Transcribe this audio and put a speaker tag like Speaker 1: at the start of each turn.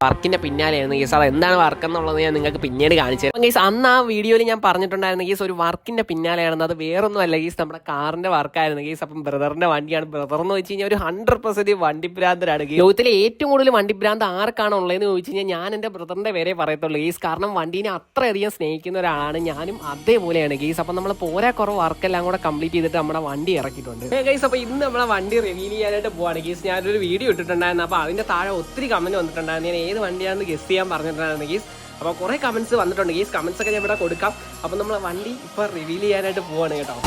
Speaker 1: വർക്കിൻ്റെ പിന്നാലെയായിരുന്നു ഗീസ്. അത് എന്താണ് വർക്ക് എന്നുള്ളത് ഞാൻ നിങ്ങൾക്ക് പിന്നീട് കാണിച്ചു തരാം ഗീസ്. അന്ന് ആ വീഡിയോയിൽ ഞാൻ പറഞ്ഞിട്ടുണ്ടായിരുന്നു ഗീസ് ഒരു വർക്കിൻ്റെ പിന്നാലെയാണെന്ന്. അത് വേറൊന്നും അല്ല ഗീസ്, നമ്മുടെ കാറിൻ്റെ വർക്കായിരുന്നു ഗീസ്. അപ്പം ബ്രദറിൻ്റെ വണ്ടിയാണ്. ബ്രദർ എന്ന് വെച്ച് കഴിഞ്ഞാൽ ഒരു 100% വണ്ടിഭ്രാന്തരാണ്. ലോകത്തിലെ ഏറ്റവും കൂടുതൽ വണ്ടിഭ്രാന്ത് ആർക്കാണ് ഉള്ളതെന്ന് ചോദിച്ചു കഴിഞ്ഞാൽ ഞാൻ എൻ്റെ ബ്രദറിൻ്റെ പേരെ പറയത്തുള്ളൂ ഗീസ്. കാരണം വണ്ടീനെ അത്രയധികം സ്നേഹിക്കുന്ന ഒരാളാണ് ഞാനും. അതേപോലെയാണ് ഗീസ്. അപ്പം നമ്മൾ പോരാ കുറവ് വർക്കെല്ലാം കൂടെ കംപ്ലീറ്റ് ചെയ്തിട്ട് നമ്മുടെ വണ്ടി ഇറക്കിയിട്ടുണ്ട് ഗീസ്. അപ്പോൾ ഇന്ന് നമ്മളെ വണ്ടി റിവീൽ ചെയ്യാനായിട്ട് പോവാണ് ഗീസ്. ഞാനൊരു വീഡിയോ ഇട്ടിട്ടുണ്ടായിരുന്നു. അപ്പോൾ അതിൻ്റെ താഴെ ഒത്തിരി കമൻറ്റ് വന്നിട്ടുണ്ടായിരുന്നു. ഞാൻ ഏത് വണ്ടിയാണെന്ന് ഗസ് ചെയ്യാൻ പറഞ്ഞിട്ടുണ്ടായിരുന്നു ഗീസ്. അപ്പോൾ കുറേ കമൻറ്റ്സ് വന്നിട്ടുണ്ട് ഗീസ്. കമൻസ് ഒക്കെ ഞാൻ ഇവിടെ കൊടുക്കാം. അപ്പോൾ നമ്മൾ വണ്ടി ഇപ്പോൾ റിവീൽ ചെയ്യാനായിട്ട് പോവാണ് കേട്ടോ.